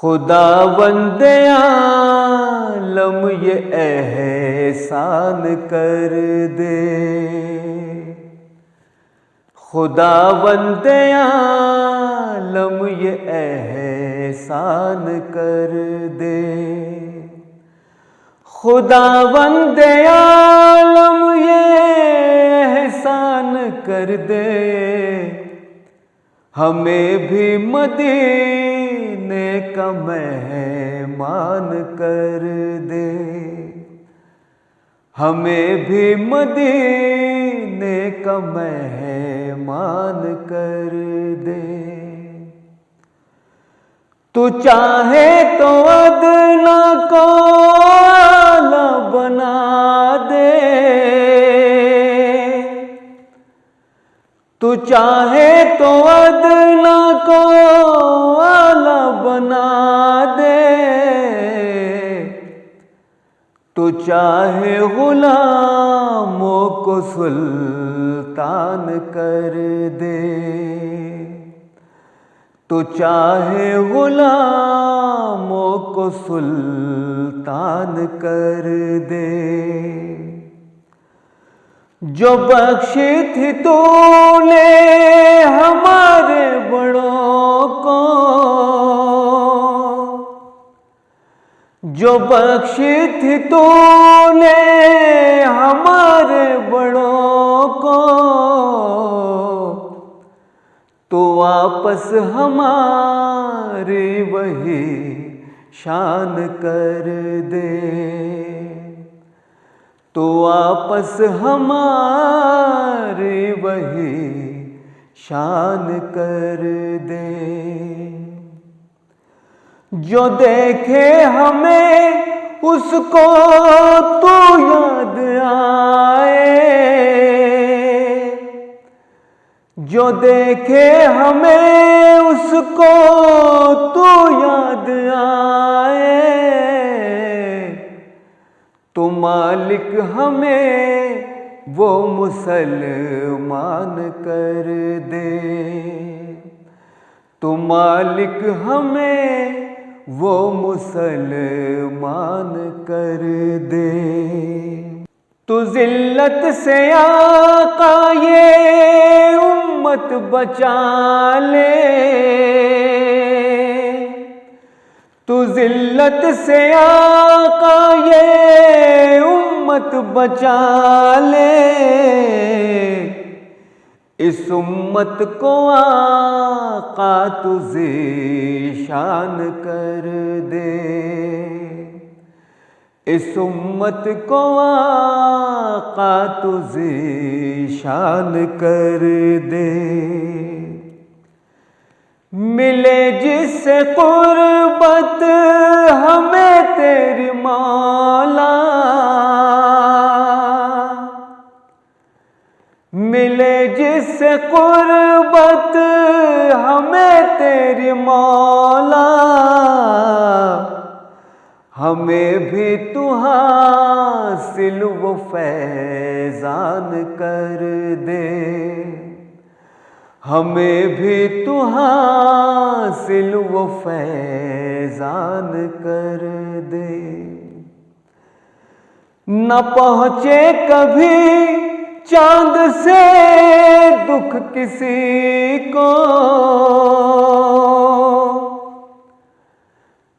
खुदावंदे आलम ये एहसान कर दे। खुदावंदे आलम ये एहसान कर दे। खुदावंदे आलम ये एहसान कर दे। हमें भी मदीने का मेहमान कर दे। हमें भी मदीने का मेहमान कर दे। तू चाहे तो अदना को आला बना दे। तू चाहे तो अदना को आला बना दे। तू चाहे गुलामों को सुल्तान कर दे। तू चाहे गुलामों को सुल्तान कर दे। जो बख्शी थी तूने हमारे बड़ों को, जो बख्शी थी तूने हमारे बड़ों को, तो वापस हमारी वही शान कर दे। तो वापस हमारी वही शान कर दे। जो देखे हमें उसको तू याद आए। जो देखे हमें उसको तू याद आए। तो मालिक हमें वो मुसलमान कर दे। तो मालिक हमें वो मुसलमान कर दे। तो जिल्लत से आका ये उम्मत बचा ले। तू जिल्लत से आका ये उम्मत बचा ले। इस उम्मत को आका तू ज़ीशान कर दे। इस उम्मत को आका तू ज़ीशान कर दे। मिले जिससे कुर्बत हमें तेरी मौला। मिले जिससे कुर्बत हमें तेरी मौला। हमें भी तू हासिल वो फैज़ान कर दे। हमें भी तू हासिल वो फैज़ान कर दे। न पहुँचे कभी चांद से दुख किसी को।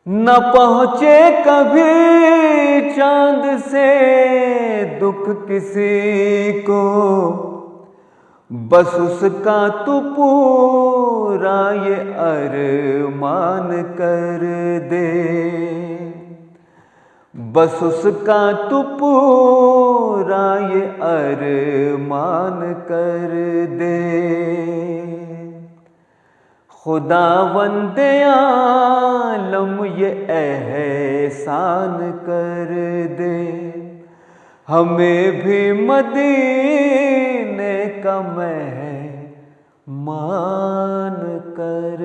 न पहुँचे कभी चांद से दुख किसी को। बस उसका तू पूरा ये अरमान कर दे। बस उसका तू पूरा ये अरमान कर दे। खुदावंदे आलम ये एहसान कर दे। हमें भी मदीने का मेहमान कर